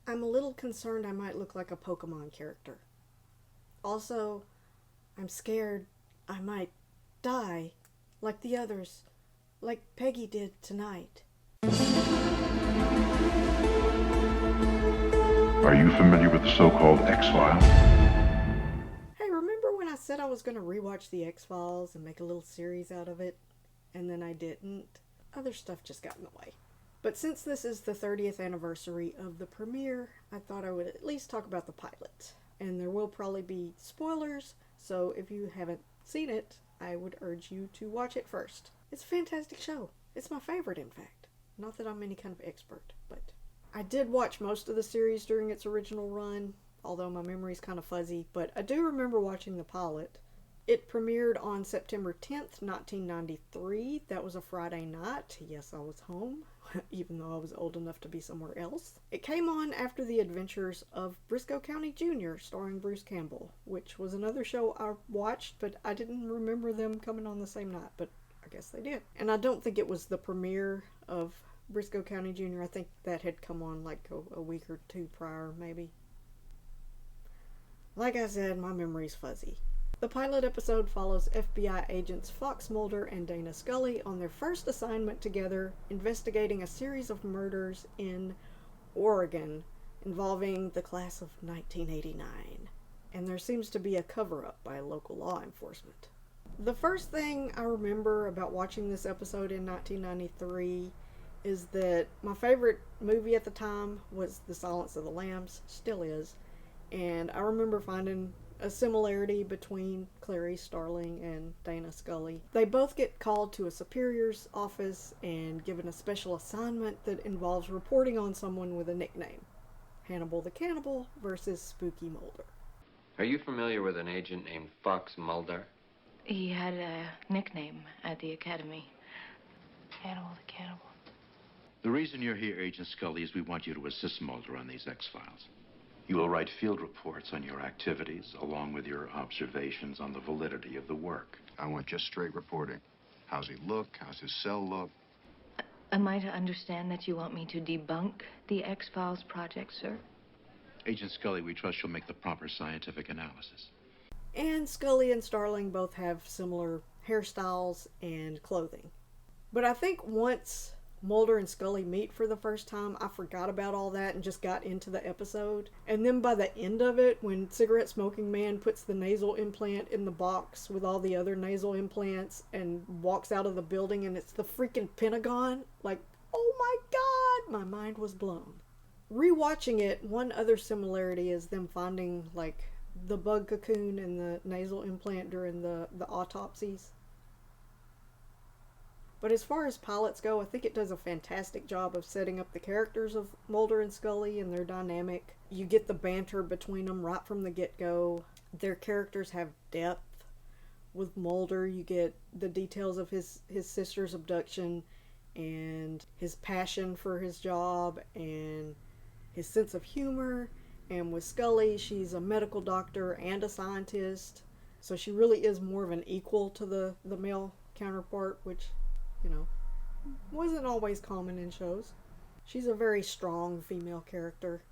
I'm a little concerned I might look like a Pokemon character. Also, I'm scared I might die like the others, like Peggy did tonight. Are you familiar with the so-called X-Files? Hey, remember when I said I was going to rewatch the X-Files and make a little series out of it? And then I didn't? Other stuff just got in the way. But since this is the 30th anniversary of the premiere, I thought I would at least talk about the pilot. And there will probably be spoilers, so if you haven't seen it, I would urge you to watch it first. It's a fantastic show. It's my favorite, in fact. Not that I'm any kind of expert, but I did watch most of the series during its original run, although my memory's kind of fuzzy, but I do remember watching the pilot. It premiered on September 10th, 1993. That was a Friday night. Yes, I was home, even though I was old enough to be somewhere else. It came on after the adventures of Briscoe County Jr., starring Bruce Campbell, which was another show I watched, but I didn't remember them coming on the same night, but I guess they did. And I don't think it was the premiere of Briscoe County Jr. I think that had come on like a week or two prior, maybe. Like I said, my memory's fuzzy. The pilot episode follows FBI agents Fox Mulder and Dana Scully on their first assignment together, investigating a series of murders in Oregon involving the class of 1989. And there seems to be a cover-up by local law enforcement. The first thing I remember about watching this episode in 1993 is that my favorite movie at the time was The Silence of the Lambs, still is, and I remember finding a similarity between Clarice Starling and Dana Scully. They both get called to a superior's office and given a special assignment that involves reporting on someone with a nickname. Hannibal the Cannibal versus Spooky Mulder. Are you familiar with an agent named Fox Mulder? He had a nickname at the academy. Hannibal the Cannibal. The reason you're here, Agent Scully, is we want you to assist Mulder on these X-Files. You will write field reports on your activities, along with your observations on the validity of the work. I want just straight reporting. How's he look? How's his cell look? Am I to understand that you want me to debunk the X-Files project, sir? Agent Scully, we trust you'll make the proper scientific analysis. And Scully and Starling both have similar hairstyles and clothing. But I think once Mulder and Scully meet for the first time, I forgot about all that and just got into the episode. And then by the end of it, when Cigarette Smoking Man puts the nasal implant in the box with all the other nasal implants and walks out of the building and it's the freaking Pentagon, like, oh my god, my mind was blown. Rewatching it, one other similarity is them finding, like, the bug cocoon and the nasal implant during the autopsies. But as far as pilots go, I think it does a fantastic job of setting up the characters of Mulder and Scully and their dynamic. You get the banter between them right from the get-go. Their characters have depth. With Mulder, you get the details of his sister's abduction and his passion for his job and his sense of humor. And with Scully, she's a medical doctor and a scientist. So she really is more of an equal to the male counterpart, which, you know, wasn't always common in shows. She's a very strong female character.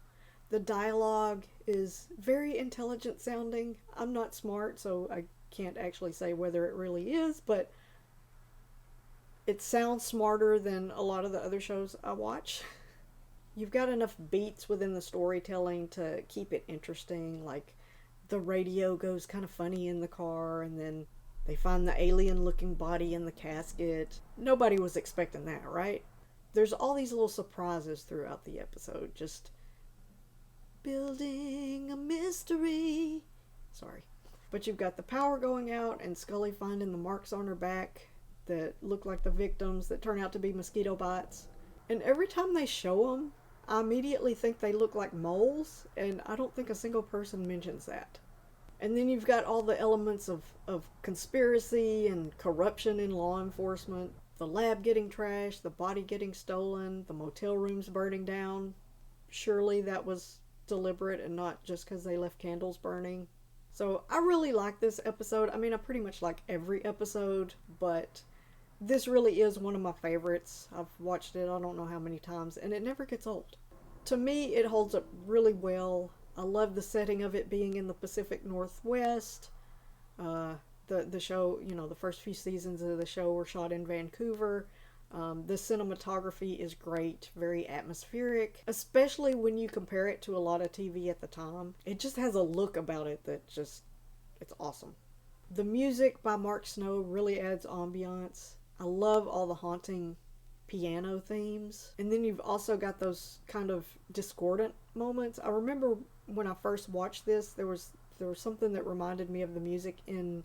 The dialogue is very intelligent sounding. I'm not smart, so I can't actually say whether it really is, but it sounds smarter than a lot of the other shows I watch. You've got enough beats within the storytelling to keep it interesting, like the radio goes kind of funny in the car, and then they find the alien-looking body in the casket. Nobody was expecting that, right? There's all these little surprises throughout the episode, just building a mystery. Sorry. But you've got the power going out and Scully finding the marks on her back that look like the victims that turn out to be mosquito bites. And every time they show them, I immediately think they look like moles, and I don't think a single person mentions that. And then you've got all the elements of conspiracy and corruption in law enforcement. The lab getting trashed, the body getting stolen, the motel rooms burning down. Surely that was deliberate and not just because they left candles burning. So I really like this episode. I mean, I pretty much like every episode, but this really is one of my favorites. I've watched it I don't know how many times, and it never gets old. To me, it holds up really well. I love the setting of it being in the Pacific Northwest. The show, you know, the first few seasons of the show were shot in Vancouver. The cinematography is great, very atmospheric, especially when you compare it to a lot of TV at the time. It just has a look about it that just, it's awesome. The music by Mark Snow really adds ambiance. I love all the haunting piano themes. And then you've also got those kind of discordant moments. I remember when I first watched this, there was something that reminded me of the music in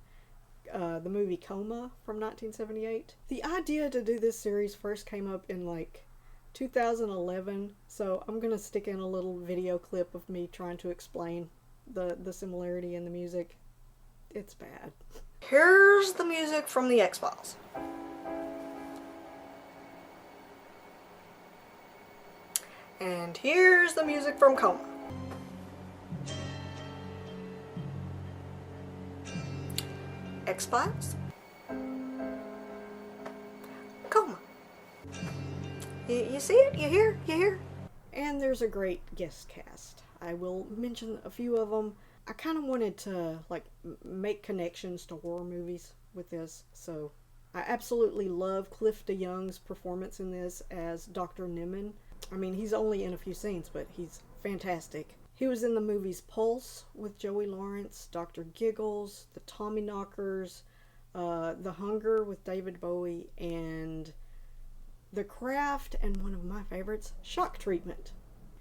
the movie Coma from 1978. The idea to do this series first came up in like 2011, so I'm gonna stick in a little video clip of me trying to explain the similarity in the music. It's bad. Here's the music from the X-Files. And here's the music from Coma. X-Files. Coma. You see it? You hear? You hear? And there's a great guest cast. I will mention a few of them. I kind of wanted to like make connections to horror movies with this, so I absolutely love Cliff DeYoung's performance in this as Dr. Nimmin. I mean, he's only in a few scenes, but he's fantastic. He was in the movies Pulse with Joey Lawrence, Dr. Giggles, The Tommyknockers, The Hunger with David Bowie, and The Craft, and one of my favorites, Shock Treatment.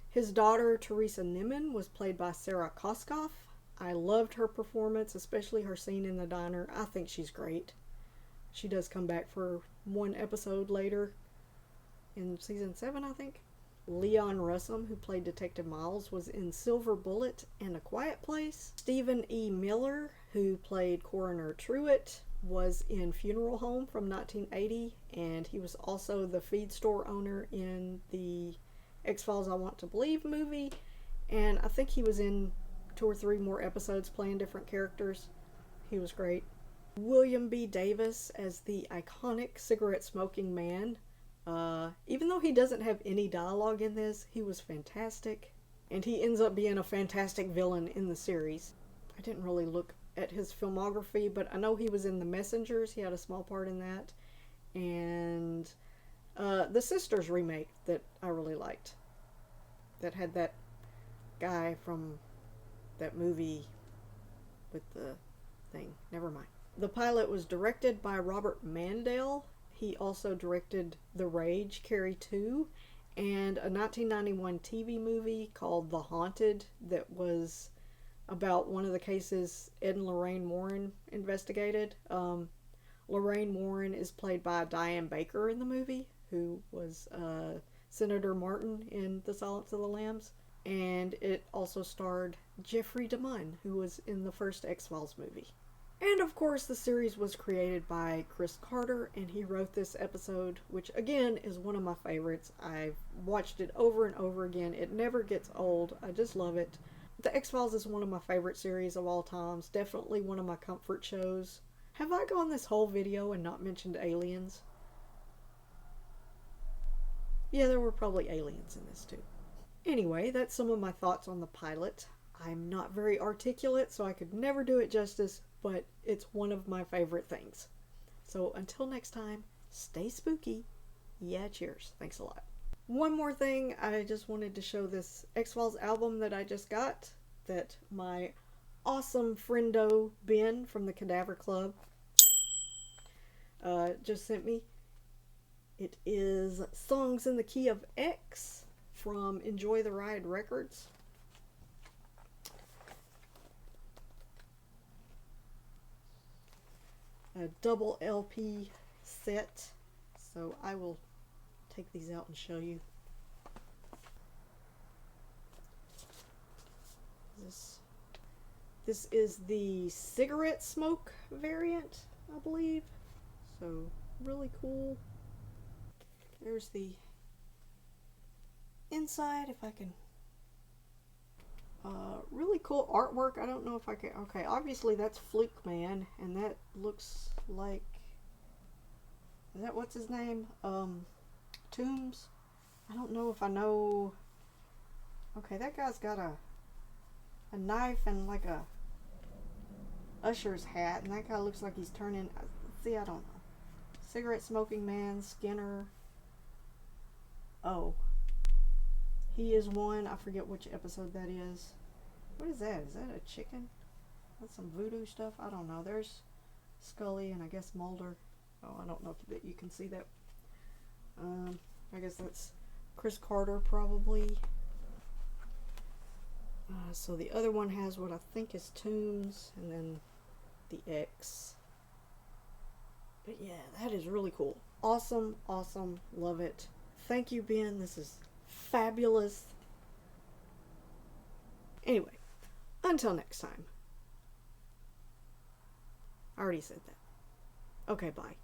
His daughter, Teresa Nimmin, was played by Sarah Koskoff. I loved her performance, especially her scene in the diner. I think she's great. She does come back for one episode later in season 7, I think. Leon Russum, who played Detective Miles, was in Silver Bullet and A Quiet Place. Stephen E. Miller, who played Coroner Truitt, was in Funeral Home from 1980, and he was also the feed store owner in the X-Files I Want to Believe movie, and I think he was in 2 or 3 more episodes playing different characters. He was great. William B. Davis as the iconic cigarette-smoking man. Even though he doesn't have any dialogue in this, he was fantastic. And he ends up being a fantastic villain in the series. I didn't really look at his filmography, but I know he was in The Messengers. He had a small part in that. And the Sisters remake that I really liked. That had that guy from that movie with the thing. Never mind. The pilot was directed by Robert Mandel. He also directed The Rage, Carrie 2, and a 1991 TV movie called The Haunted that was about one of the cases Ed and Lorraine Warren investigated. Lorraine Warren is played by Diane Baker in the movie, who was Senator Martin in The Silence of the Lambs. And it also starred Jeffrey DeMunn, who was in the first X-Files movie. And of course, the series was created by Chris Carter, and he wrote this episode, which again is one of my favorites. I've watched it over and over again. It never gets old. I just love it. The X-Files is one of my favorite series of all times. Definitely one of my comfort shows. Have I gone this whole video and not mentioned aliens? Yeah, there were probably aliens in this too. Anyway, that's some of my thoughts on the pilot. I'm not very articulate, so I could never do it justice, but it's one of my favorite things. So until next time, stay spooky. Yeah, cheers. Thanks a lot. One more thing, I just wanted to show this X-Files album that I just got, that my awesome friendo Ben from the Cadaver Club just sent me. It is Songs in the Key of X from Enjoy the Ride Records. A double LP set, so I will take these out and show you. This is the cigarette smoke variant, I believe. So really cool. There's the inside, if I can. Really cool artwork. I don't know if I can. Okay, obviously that's Fluke Man, and that looks like. Is that what's his name? Toombs. I don't know if I know Okay, that guy's got a knife and like a usher's hat, and that guy looks like he's turning. See, I don't know. Cigarette smoking man, Skinner. Oh, he is one. I forget which episode that is. What is that? Is that a chicken? That's some voodoo stuff? I don't know. There's Scully and I guess Mulder. Oh, I don't know if you can see that. I guess that's Chris Carter probably. So the other one has what I think is Toombs, and then the X. But yeah, that is really cool. Awesome, awesome. Love it. Thank you, Ben. This is fabulous. Anyway, until next time. I already said that. Okay, bye.